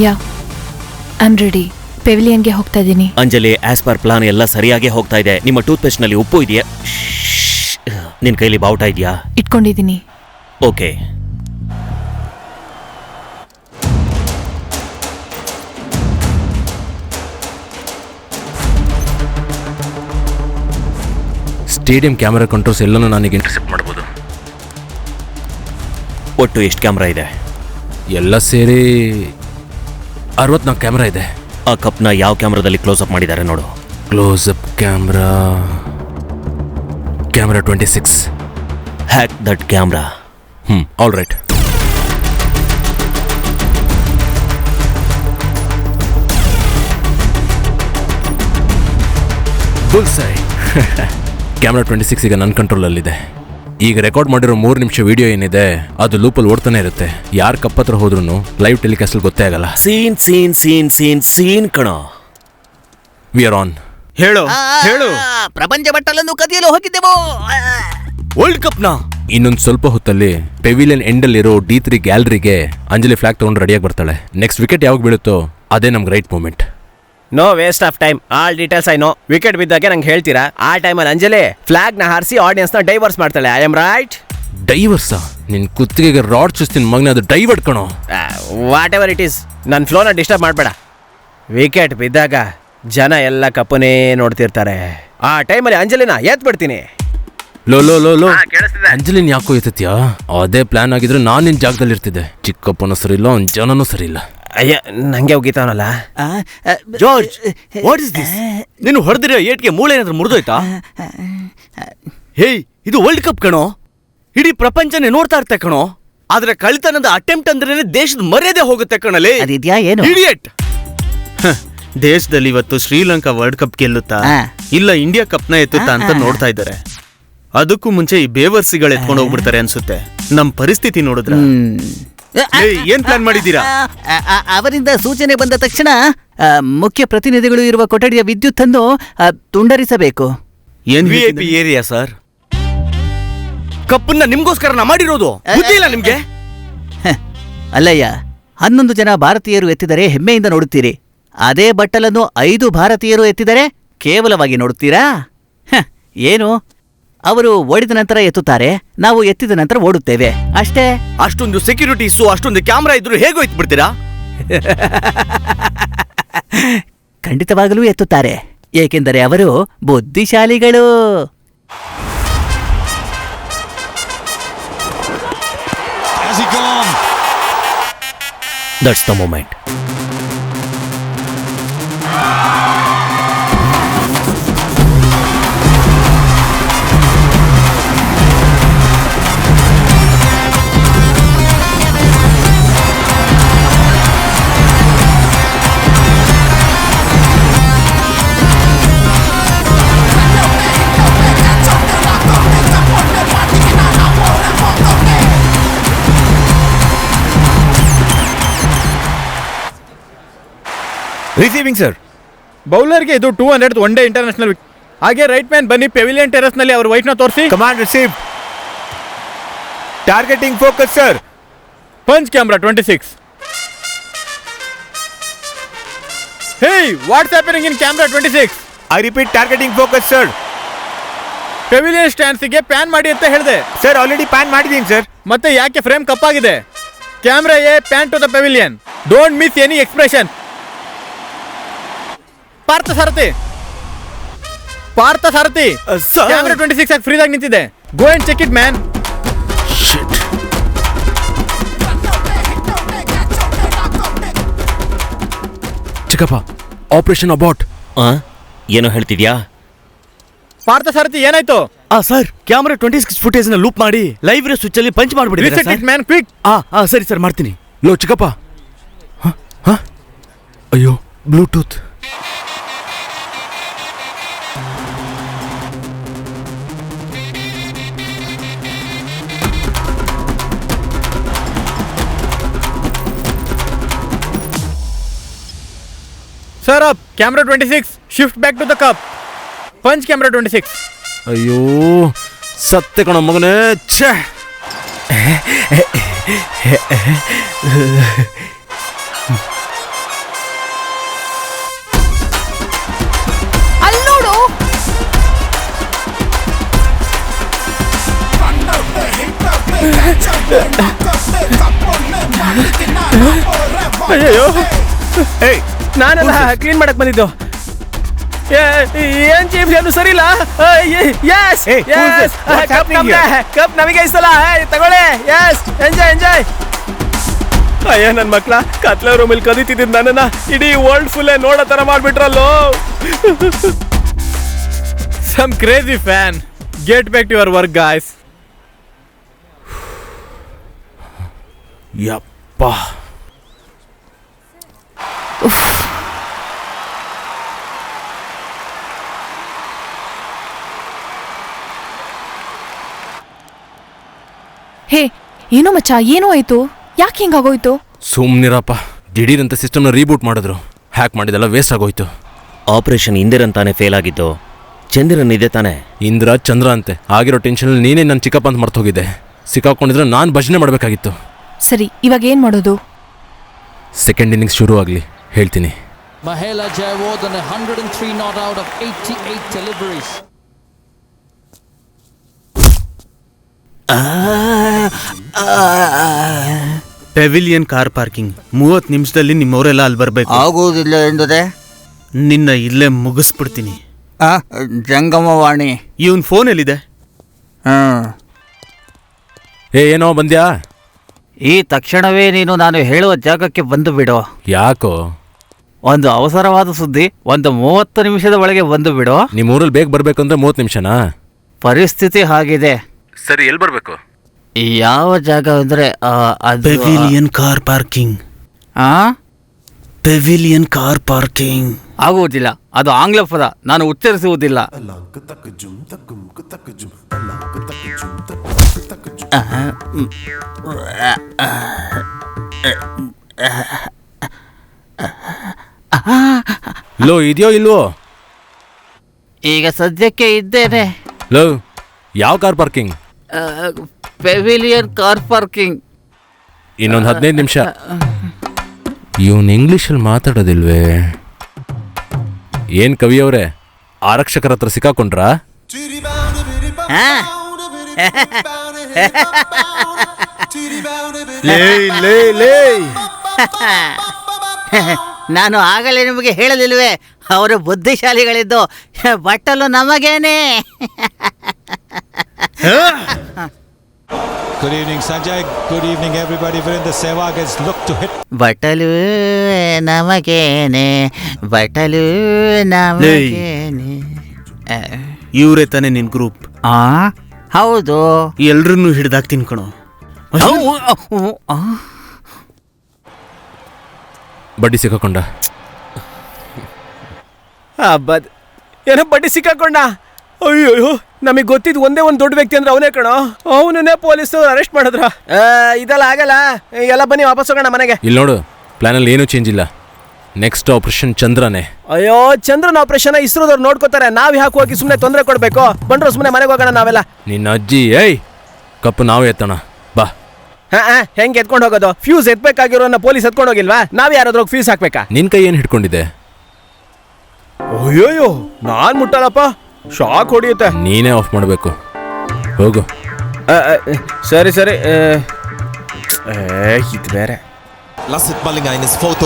Yeah I am ready. ಪೆವಿಲಿಯನ್ಗೆ ಹೋಗ್ತಾ ಇದ್ದೀನಿ. ಅಂಜಲಿ, ಆಸ್ ಪರ್ ಪ್ಲಾನ್ ಎಲ್ಲ ಸರಿಯಾಗಿ ಹೋಗ್ತಾ ಇದೆ. ನಿಮ್ಮ ಟೂತ್ ಪೇಸ್ಟ್ ನಲ್ಲಿ ಉಪ್ಪು ಇದೆಯಾ? ನಿನ್ ಕೈಲಿ ಬಾವುಟ ಇದೆಯಾ? ಇಟ್ಕೊಂಡಿದ್ದೀನಿ. ಓಕೆ. ಸ್ಟೇಡಿಯಂ ಕ್ಯಾಮೆರಾ ಕಂಟ್ರೋಲ್ಸ್ ಎಲ್ಲನೂ ನನಗೆ ಇಂಟರ್ಸೆಪ್ಟ್ ಮಾಡ್ಬೋದು. ಒಟ್ಟು ಎಷ್ಟು ಕ್ಯಾಮ್ರಾ ಇದೆ? ಎಲ್ಲ ಸೇರಿ 64 ಕ್ಯಾಮ್ರಾ ಇದೆ. ಆ ಕಪ್ನ ಯಾವ ಕ್ಯಾಮ್ರಾದಲ್ಲಿ ಕ್ಲೋಸ್ ಅಪ್ ಮಾಡಿದ್ದಾರೆ ನೋಡು. Close up camera 26. Hack that camera. All right. Bullseye. Camera 26 ಈಗ ನನ್ನ ಕಂಟ್ರೋಲಲ್ಲಿದೆ. ಈಗ ರೆಕಾರ್ಡ್ ಮಾಡಿರೋ 3 ನಿಮಿಷ ವಿಡಿಯೋ ಏನಿದೆ ಅದು ಲೂಪಲ್ಲಿ ಓಡ್ತಾನೆ ಇರುತ್ತೆ. ಯಾರು ಕಪ್ಪತ್ರ ಹೋದ್ರೂ ಲೈವ್ ಟೆಲಿಕಾಸ್ಟ್ ಗೊತ್ತೇ ಆಗಲ್ಲ. Scene scene scene scene scene ಕಣೋ. We are on. ಹೇಳು ಹೇಳು. ಪ್ರಪಂಚ ಬಟ್ಟಲನ್ನು ಕದಿಯಲು ಹೋಗಿದ್ದೆವು. ವರ್ಲ್ಡ್ ಕಪ್ ನ ಇನ್ನೊಂದು ಸ್ವಲ್ಪ ಹೊತ್ತಲ್ಲಿ ಪೆವಿಲಿಯನ್ ಎಂಡಲ್ಲಿರೋ D3 ಗ್ಯಾಲರಿಗೆ ಅಂಜಲಿ ಫ್ಲಾಗ್ ತಗೊಂಡು ರೆಡಿಯಾಗಿ ಬರ್ತಾಳೆ. ನೆಕ್ಸ್ಟ್ ವಿಕೆಟ್ ಯಾವಾಗ ಬೀಳುತ್ತೋ ಅದೇ ನಮ್ಗೆ right moment. No waste of time. All details I know. Wicket ಬಿದ್ದಾಗೆ ನಂಗೆ ಹೇಳ್ತೀರಾ? ಆ ಟೈಮಲ್ಲಿ ಅಂಜಲಿ ಫ್ಲಾಗ್ ನ ಹಾರಿಸಿ ಆಡಿಯನ್ಸ್ ನ ಡೈವರ್ಸ್ ಮಾಡ್ತಾಳೆ. I am right? ಡೈವರ್ಸಾ? ನಿನ್ ಕುತ್ತಿಗೆಗೆ ರಾಡ್ ಚುಸ್ತೀನಿ ಮಗನೇ, ಅದು ಡೈವರ್ಟ್ ಕಣೋ. ವಾಟ್ ಎವರ್ ಇಟ್ ಈಸ್, ನನ್ನ ಫ್ಲೋನ ಡಿಸ್ಟರ್ಬ್ ಮಾಡಬೇಡ. ವಿಕೆಟ್ ಬಿದ್ದಾಗ ಜನ ಎಲ್ಲ ಕಪ್ಪನೇ ನೋಡ್ತಿರ್ತಾರೆ. ಆ ಟೈಮಲ್ಲಿ ಅಂಜಲಿನ ಎತ್ ಬಿಡ್ತೀನಿ. ಲೋ ಲೋ ಲೋ ಲೋ, ಅಂಜಲಿನ್ ಯಾಕೋ ಎತ್ತತ್ಯಾ? ಅದೇ ಪ್ಲಾನ್ ಆಗಿದ್ರೆ ನಾನು ನಿನ್ ಜಾಗದಲ್ಲಿ ಇರ್ತಿದ್ದೆ. ಚಿಕ್ಕಪ್ಪನೂ ಸರಿ ಇಲ್ಲ, ಅವ್ನ ಜನನೂ ಸರಿ ಇಲ್ಲ. ಅಯ್ಯ, ನಂಗೆ ಹೋಗಿತಾವನಲ್ಲ. George, what is this? ನೀನು ಹೊಡೆದಿರೋ ಏಟ್ಗೆ ಮೂಳೆ ಏನಾದ್ರೂ ಮುರಿದೋಯ್ತಾ? ಹೇಯ್, ಇದು ವರ್ಲ್ಡ್ ಕಪ್ ಕಣೋ. ಇಡೀ ಪ್ರಪಂಚನೇ ನೋಡ್ತಾ ಇರ್ತೆ ಕಣೋ. ಆದ್ರೆ ಕಳಿತನದ ಅಟೆಂಪ್ಟ್ ಅಂದ್ರೆ ದೇಶದ ಮರ್ಯಾದೆ ಹೋಗುತ್ತೆ ಕಣಲ್ಲಿ. ಅದಿದ್ಯಾ ಏನು? ಇಡಿಯಟ್. ದೇಶದಲ್ಲಿ ಇವತ್ತು ಶ್ರೀಲಂಕಾ ವರ್ಲ್ಡ್ ಕಪ್ ಗೆಲ್ಲುತ್ತಾ ಇಲ್ಲ ಇಂಡಿಯಾ ಕಪ್ನ ಎತ್ತುತ್ತಾ ಅಂತ ನೋಡ್ತಾ ಇದ್ದಾರೆ. ಅದಕ್ಕೂ ಮುಂಚೆ ಈ ಬೇವರ್ಸಿಗಳು ಎತ್ಕೊಂಡು ಹೋಗ್ಬಿಡ್ತಾರೆ ಅನ್ಸುತ್ತೆ. ನಮ್ ಪರಿಸ್ಥಿತಿ ನೋಡಿದ್ರ ಏನ್ ಪ್ಲಾನ್ ಮಾಡಿದ್ದೀರಾ? ಅವರಿಂದ ಸೂಚನೆ ಬಂದ ತಕ್ಷಣ ಮುಖ್ಯ ಪ್ರತಿನಿಧಿಗಳು ಇರುವ ಕೊಠಡಿಯ ವಿದ್ಯುತ್ ಅನ್ನು ತುಂಡರಿಸಬೇಕು. ಏನ್ VIP ಏರಿಯಾ ಸರ್? ಕಪ್ಪನ್ನ ನಿಮ್ಗೋಸ್ಕರ ಮಾಡಿರೋದು. ಬುದ್ಧಿ ಇಲ್ಲ ನಿಮ್ಗೆ? ಅಲ್ಲಯ್ಯ, 11 ಜನ ಭಾರತೀಯರು ಎತ್ತಿದರೆ ಹೆಮ್ಮೆಯಿಂದ ನೋಡುತ್ತೀರಿ. ಅದೇ ಬಟ್ಟಲನ್ನು 5 ಭಾರತೀಯರು ಎತ್ತಿದರೆ ಕೇವಲವಾಗಿ ನೋಡುತ್ತೀರಾ? ಏನು, ಅವರು ಓಡಿದ ನಂತರ ಎತ್ತುತ್ತಾರೆ, ನಾವು ಎತ್ತಿದ ನಂತರ ಓಡುತ್ತೇವೆ ಅಷ್ಟೇ. ಅಷ್ಟೊಂದು ಸೆಕ್ಯೂರಿಟೀಸು, ಅಷ್ಟೊಂದು ಕ್ಯಾಮ್ರಾ ಇದ್ರು ಹೇಗೋ ಎತ್ಬಿಡ್ತೀರಾ? ಖಂಡಿತವಾಗಲೂ ಎತ್ತುತ್ತಾರೆ, ಏಕೆಂದರೆ ಅವರು ಬುದ್ಧಿಶಾಲಿಗಳು. That's the moment. Receiving sir. ಬೌಲರ್ಗೆ ಇದು 200th ಒನ್ ಡೇ ಇಂಟರ್ನ್ಯಾಷನಲ್. ಹಾಗೆ ರೈಟ್ ಮ್ಯಾನ್ ಬನ್ನಿ ಪೆವಿಲಿಯನ್ ಟೆರೆಸ್ ನಲ್ಲಿ ಅವ್ರ ವೈಫ್ನ ತೋರಿಸಿ. Command receive. Targeting focus sir. Punch camera 26. Hey, what's happening in camera 26? I repeat, targeting focus sir. Pavilion ಸ್ಟ್ಯಾಂಡ್ಸ್ಗೆ pan ಮಾಡಿ ಅಂತ ಹೇಳಿದೆ ಸರ್. ಆಲ್ರೆಡಿ ಪ್ಯಾನ್ ಮಾಡಿದ್ದೀನಿ ಸರ್. ಮತ್ತೆ ಯಾಕೆ ಫ್ರೇಮ್ ಕಪ್ಪಾಗಿದೆ? Camera A pan to the pavilion. Don't miss any expression. Partha Sarathi camera 26 ಆಗಿ ಫ್ರೀದಾಗಿ ನಿಂತಿದೆ. Go and check it man. ಚಿಕ್ಕಪ್ಪ, ಆಪರೇಷನ್ ಅಬಾಟ್. ಏನೋ ಹೇಳ್ತಿದ್ಯಾ? ಪಾರ್ಥ ಸಾರಥಿ, ಏನಾಯ್ತು? ಸರ್, ಕ್ಯಾಮ್ರಾ 26 ಫುಟೇಜ್ ನ ಲೂಪ್ ಮಾಡಿ ಲೈವ್ ಸ್ವಿಚ್ ಅಲ್ಲಿ ಪಂಚ್ ಮಾಡ್ಬಿಡಿ ಮ್ಯಾನ್, ಕ್ವಿಕ್. ಸರಿ ಸರ್, ಮಾಡ್ತೀನಿ. ಲೋ ಚಿಕ್ಕಪ್ಪ, ಅಯ್ಯೋ Bluetooth. Sir, up. Camera 26. Shift back to the cup. Punch camera 26. ಅಯ್ಯೋ ಸತ್ತೆ ಕಣ ಮಗನೇ. ಛೇ, ಅಯ್ಯೋ Hey, ನಾನೆಲ್ಲ ಕ್ಲೀನ್ ಮಾಡಕ್ ಬಂದಿದ್ದು. ಏನ್ ಚೀಫ್ ಏನು ಸರಿ ಇಲ್ಲ. Yes Hey, who's this? What's happening here? Cup ನಮಗೆ ಇಷ್ಟಲ್ಲ. ತಗೊಳ್ಳಿ. Yes enjoy. ಅಯ್ಯ ನನ್ ಮಕ್ಳ ಕತ್ಲೆ ರೂಮಲ್ಲಿ ಕದೀತಿದ್ದ ನನ್ನನ್ನ ಇಡೀ ವರ್ಲ್ಡ್ ಫುಲ್ ನೋಡೋ ತರ ಮಾಡ್ಬಿಟ್ರಲ್ಲೋ. Some crazy fan. Get back to your work guys. ಯಪ್ಪ. ಹೇ ಏನೋ ಮಚ್ಚ, ಏನೋ ಆಯ್ತು? ಯಾಕೆ ಹಿಂಗಾಗೋಯ್ತು? ಸುಮ್ನಿರಪ್ಪ. ದಿಢೀರಂತ ಸಿಸ್ಟಮ್ನ ರೀಬೂಟ್ ಮಾಡಿದ್ರು. ಹ್ಯಾಕ್ ಮಾಡಿದೆಲ್ಲ ವೇಸ್ಟ್ ಆಗೋಯ್ತು. ಆಪರೇಷನ್ ಇಂದಿರನ್ ತಾನೇ ಫೇಲ್ ಆಗಿತ್ತು. ಚಂದಿರನ್ ಇದೆ ತಾನೆ. ಇಂದ್ರ ಚಂದ್ರ ಅಂತೆ. ಆಗಿರೋ ಟೆನ್ಷನಲ್ಲಿ ನೀನೇ ನನ್ನ ಚಿಕ್ಕಪ್ಪ ಅಂತ ಮರ್ತು ಹೋಗಿದ್ದೆ. ಸಿಕ್ಕಾಕೊಂಡಿದ್ರೆ ನಾನು ಭಜನೆ ಮಾಡಬೇಕಾಗಿತ್ತು. ಸರಿ, ಇವಾಗ ಏನ್ ಮಾಡೋದು? ಸೆಕೆಂಡ್ ಇನ್ನಿಂಗ್ಸ್ ಶುರು ಆಗಲಿ, ಹೇಳ್ತೀನಿ. Mahela Jayawardene 103 not out of 88 deliveries. Pavilion car parking. 30 ನಿಮಿಷದಲ್ಲಿ ನಿಮ್ಮವರೆಲ್ಲ ಅಲ್ಲಿ ಬರ್ಬೇಕು. ಆಗುವುದಿಲ್ಲ ಎಂದರೆ ನಿನ್ನ ಇಲ್ಲೇ ಮುಗಿಸ್ಬಿಡ್ತೀನಿ. ಜಂಗಮವಾಣಿ. ಇವನ್ ಫೋನ್ ಎಲ್ಲಿದೆ? ಏನೋ ಬಂದ್ಯಾ? ಈ ತಕ್ಷಣವೇ ನೀನು ನಾನು ಹೇಳುವ ಜಾಗಕ್ಕೆ ಬಂದು ಬಿಡು. ಯಾಕೋ? ಒಂದು ಅವಸರವಾದ ಸುದ್ದಿ. ಒಂದು 30 ನಿಮಿಷದ ಒಳಗೆ ಬಂದು ಬಿಡು. ನಿಮ್ಮ ಊರಲ್ಲಿ ಬೇಗ ಬರ್ಬೇಕಂದ್ರೆ 30 ನಿಮಿಷನಾ? ಪರಿಸ್ಥಿತಿ ಹಾಗಿದೆ. ಸರಿ, ಎಲ್ಲಿ ಬರಬೇಕು? ಯಾವ ಜಾಗ ಅಂದ್ರೆ pavilion car parking. Pavilion car parking ಆಗುವುದಿಲ್ಲ. ಅದು ಆಂಗ್ಲ ಪದ, ನಾನು ಉಚ್ಚರಿಸುವುದಿಲ್ಲ. ಲೋ, ಇದೆಯೋ ಇಲ್ವೋ? ಈಗ ಸದ್ಯಕ್ಕೆ ಇದ್ದೇನೆ. ಲೋ, ಯಾವ car parking? Pavilion car parking. ಇನ್ನೊಂದು 15 ನಿಮಿಷ. ಇವನು ಇಂಗ್ಲೀಷಲ್ಲಿ ಮಾತಾಡೋದಿಲ್ವೇ? ಏನ್ ಕವಿಯವ್ರೆ, ಆರಕ್ಷಕರ ಹತ್ರ ಸಿಕ್ಕಾಕೊಂಡ್ರಾ? ನಾನು ಆಗಲೇ ನಿಮಗೆ ಹೇಳಲಿಲ್ವೇ, ಅವರು ಬುದ್ಧಿಶಾಲಿಗಳಿದ್ದು. ಬಟ್ಟಲು ನಮಗೇನೆ. Good evening, Sanjay. Good evening, everybody. Virendra Sehwag has looked to hit. ಬಟ್ಟಲು ನಮಗೇನೆ, ಬಟ್ಟಲು ನಮಗೇನೆ. ಇವ್ರೆ ತಾನೆ ನಿನ್ ಗ್ರೂಪ್? ಹೌದು. ಎಲ್ರನ್ನೂ ಹಿಡ್ದಾಕ್ ತಿನ್ಕೊಣೋ. ಬಡ್ಡಿ ಸಿಕ್ಕಾಕೊಂಡ. ಏನೋ ಬಡ್ಡಿ ಸಿಕ್ಕಾಕೊಂಡ. ಅಯ್ಯೋ, ನಮಗೆ ಗೊತ್ತಿದ್ದು ಒಂದೇ ಒಂದು ದೊಡ್ಡ ವ್ಯಕ್ತಿ ಅಂದ್ರೆ ಅವನೇ ಕಣೋ. ಅವನನ್ನೇ ಪೊಲೀಸರು ಅರೆಸ್ಟ್ ಮಾಡಿದ್ರ. ಇದೆಲ್ಲ ಆಗಲ್ಲ, ಎಲ್ಲ ಬನ್ನಿ ವಾಪಸ್ ಹೋಗೋಣ ಮನೆಗೆ. ಇಲ್ಲಿ ನೋಡು, ಪ್ಲಾನಲ್ಲಿ ಏನೂ ಚೇಂಜ್ ಇಲ್ಲ. ನೆಕ್ಸ್ಟ್ ಆಪರೇಷನ್ ಚಂದ್ರನೇ. ಅಯ್ಯೋ, ಚಂದ್ರನ ಆಪರೇಷನ್ ಇಸ್ರೋದವ್ರು ನೋಡ್ಕೋತಾರೆ. ನಾವ್ ಯಾಕೆ ಹೋಗಿ ಸುಮ್ಮನೆ ತೊಂದರೆ ಕೊಡ್ಬೇಕು? ಬಂದ್ರು ಸುಮ್ಮನೆ ಮನೆಗೆ ಹೋಗೋಣ ನಾವೆಲ್ಲ. ನಿನ್ನ ಅಜ್ಜಿ. ಕಪ್ಪು ನಾವೇ ಎತ್ತೋಣ ಬಾ. ಹೆಂಗ್ ಎತ್ಕೊಂಡು ಹೋಗೋದು? ಫ್ಯೂಸ್ ಎತ್ಬೇಕಾಗಿರೋನ್ನ ಪೊಲೀಸ್ ಎತ್ಕೊಂಡು ಹೋಗಿಲ್ವಾ? ನಾವ್ ಯಾರಾದ್ರೂ ಫ್ಯೂಸ್ ಹಾಕ್ಬೇಕಾ? ನಿನ್ ಕೈ ಏನ್ ಹಿಡ್ಕೊಂಡಿದೆ? ಅಯ್ಯೋಯ್ಯೋ, ನಾನ್ ಮುಟ್ಟಲ್ಲಪ್ಪ, ಶಾಕ್ ಹೊಡಿಯುತ್ತೆ. ನೀನೇ ಆಫ್ ಮಾಡಬೇಕು. ಹೋಗು. ಸರಿ ಇದು ಬೇರೆ. Lassit Malinga in his photo